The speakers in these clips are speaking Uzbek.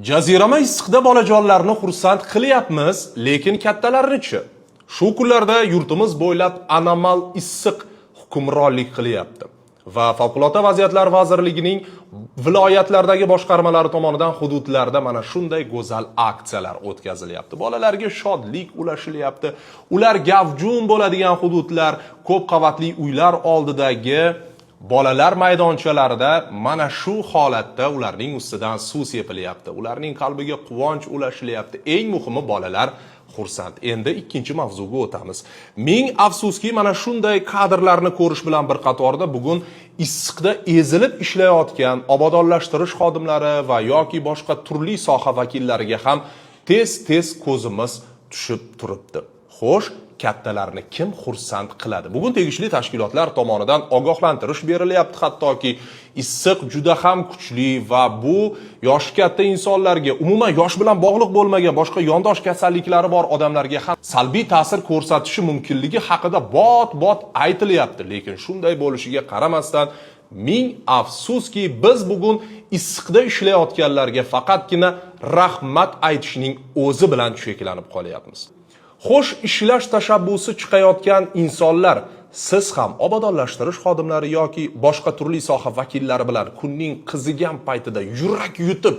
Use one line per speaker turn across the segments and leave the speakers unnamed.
Jazirama issiqda bolajonlarni xursand qilyapmiz, lekin kattalarni-chi? Shu kunlarda yurtimiz bo'ylab anomal issiq hukmronlik qilyapti va Favqulodda vaziyatlar vazirligining viloyatlardagi boshqarmalari tomonidan hududlarda mana shunday go'zal aksiyalar o'tkazilyapti. Bolalarga shodlik ulashilyapti. Ular gavjum bo'ladigan hududlar, ko'p qavatli uylar oldidagi bolalar maydonchalarida mana shu holatda ularning ustidan suv sepilyapti. Ularning qalbiga quvonch ulashilyapti. Eng muhimi bolalar xursand. Endi ikkinchi mavzuga o'tamiz. Ming afsuski mana shunday kadrlarni ko'rish bilan bir qatorda bugun issiqda ezilib ishlayotgan obodonlashtirish xodimlari va yoki boshqa turli soha vakillariga ham tez ko'zimiz tushib turibdi. Xo'sh, kattalarni kim xursand qiladi? Bugun tegishli tashkilotlar tomonidan ogohlantirish berilyapti, hattoki issiq juda ham kuchli va bu yoshi katta insonlarga, umuman yosh bilan bog'liq bo'lmagan boshqa yondosh kasalliklari bor odamlarga ham salbiy ta'sir ko'rsatishi mumkinligi haqida bot aytilyapti. Lekin shunday bo'lishiga qaramasdan ming afsuski biz bugun issiqda ishlayotganlarga faqatgina rahmat aytishning o'zi bilan cheklanib qolyapmiz. Xo'sh, ishlash tashabbusi chiqayotgan insonlar, siz ham obodonlashtirish xodimlari yoki boshqa turli soha vakillari bilan kunning qizigan paytida yurak yutib,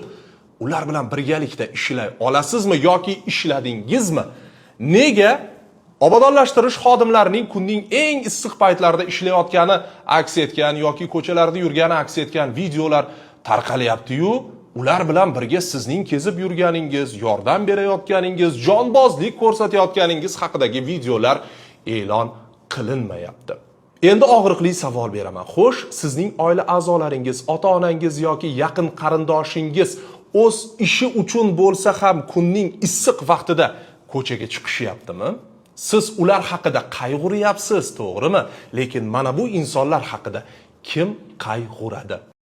ular bilan birgalikda ishlay olasizmi yoki ishladingizmi? Nega obodonlashtirish xodimlarining kunning eng issiq paytlarida ishlayotgani aks etgan yoki ko'chalarda yurgani aks etgan videolar tarqalyapti-yu, ular bilan birga sizning kezib yurganingiz, yordam berayotganingiz, jonbozlik ko'rsatayotganingiz haqidagi videolar e'lon qilinmayapti. Endi og'riqli savol beraman. Xo'sh, sizning oila a'zolaringiz, ota-onangiz yoki yaqin qarindoshingiz o'z ishi uchun bo'lsa ham kunning issiq vaqtida ko'chaga chiqishyaptimi? Siz ular haqida qayg'uryapsiz, to'g'rimi? Lekin mana bu insonlar haqida kim qayg'uradi?